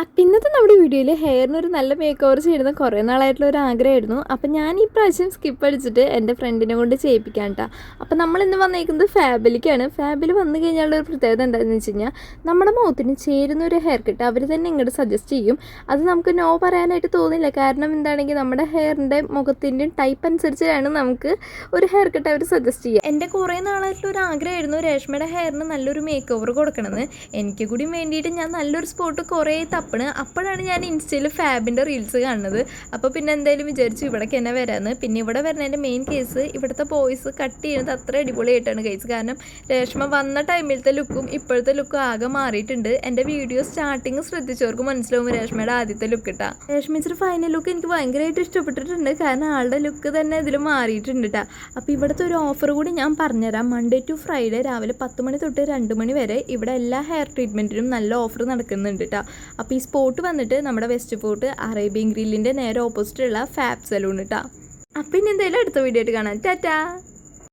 അപ്പം ഇന്നത്തെ നമ്മുടെ വീഡിയോയിൽ ഹെയറിനൊരു നല്ല മേക്ക് ഓവർ ചെയ്യുന്ന കുറേ നാളായിട്ടുള്ള ഒരു ആഗ്രഹമായിരുന്നു. അപ്പം ഞാൻ ഈ പ്രാവശ്യം സ്കിപ്പ് അടിച്ചിട്ട് എൻ്റെ ഫ്രണ്ടിനെ കൊണ്ട് ചെയ്യിപ്പിക്കാൻ കേട്ടോ. അപ്പം നമ്മളിന്ന് വന്നേക്കുന്നത് ഫാബിലേക്കാണ്. ഫാബിൽ വന്നു കഴിഞ്ഞാലുള്ള ഒരു പ്രത്യേകത എന്താണെന്ന് വെച്ച് കഴിഞ്ഞാൽ നമ്മുടെ മുഖത്തിന് ചേരുന്ന ഒരു ഹെയർ കട്ട് അവർ തന്നെ ഇങ്ങോട്ട് സജസ്റ്റ് ചെയ്യും. അത് നമുക്ക് നോ പറയാനായിട്ട് തോന്നില്ല. കാരണം എന്താണെങ്കിൽ നമ്മുടെ ഹെയറിൻ്റെ മുഖത്തിൻ്റെയും ടൈപ്പ് അനുസരിച്ചാണ് നമുക്ക് ഒരു ഹെയർ കട്ട് അവർ സജസ്റ്റ് ചെയ്യുക. എൻ്റെ കുറേ നാളായിട്ടുള്ള ഒരു ആഗ്രഹമായിരുന്നു രേഷ്മയുടെ ഹെയറിന് നല്ലൊരു മേക്ക് ഓവർ കൊടുക്കണമെന്ന്. എനിക്ക് കൂടി വേണ്ടിയിട്ട് ഞാൻ നല്ലൊരു സ്പോട്ട് കുറേ അപ്പോഴാണ് ഞാൻ ഇൻസ്റ്റയിൽ ഫാബിൻ്റെ റീൽസ് കാണുന്നത്. അപ്പോൾ പിന്നെ എന്തായാലും വിചാരിച്ചു ഇവിടേക്ക് തന്നെ വരാമെന്ന്. പിന്നെ ഇവിടെ വരുന്നതിൻ്റെ മെയിൻ കേസ് ഇവിടുത്തെ ബോയ്സ് കട്ട് ചെയ്യുന്നത് അത്ര അടിപൊളിയായിട്ടാണ് കേസ്. കാരണം രേഷ്മ വന്ന ടൈമിലത്തെ ലുക്കും ഇപ്പോഴത്തെ ലുക്കും ആകെ മാറിയിട്ടുണ്ട്. എൻ്റെ വീഡിയോ സ്റ്റാർട്ടിങ് ശ്രദ്ധിച്ചവർക്ക് മനസ്സിലാവും രേഷ്മയുടെ ആദ്യത്തെ ലുക്ക് ഇട്ടാ. രേഷ്മിച്ചിട്ട് ഫൈനൽ ലുക്ക് എനിക്ക് ഭയങ്കരമായിട്ട് ഇഷ്ടപ്പെട്ടിട്ടുണ്ട്. കാരണം ആളുടെ ലുക്ക് തന്നെ ഇതിൽ മാറിയിട്ടുണ്ട് കേട്ടോ. അപ്പോൾ ഇവിടുത്തെ ഒരു ഓഫർ കൂടി ഞാൻ പറഞ്ഞുതരാം. മൺഡേ ടു ഫ്രൈഡേ രാവിലെ 10 മണി തൊട്ട് 2 മണി വരെ ഇവിടെ എല്ലാ ഹെയർ ട്രീറ്റ്മെൻറ്റിനും നല്ല ഓഫർ നടക്കുന്നുണ്ട് കേട്ടോ. അപ്പോൾ ഈ സ്പോട്ട് വന്നിട്ട് നമ്മുടെ വെസ്റ്റ് ഫോർട്ട് അറേബ്യൻ ഗ്രില്ലിൻ്റെ നേരെ ഓപ്പോസിറ്റുള്ള ഫാബ് സലൂൺ കേട്ടോ. അപ്പം ഇനി എന്തായാലും അടുത്ത വീഡിയോ ആയിട്ട് കാണാം. ടാറ്റാ.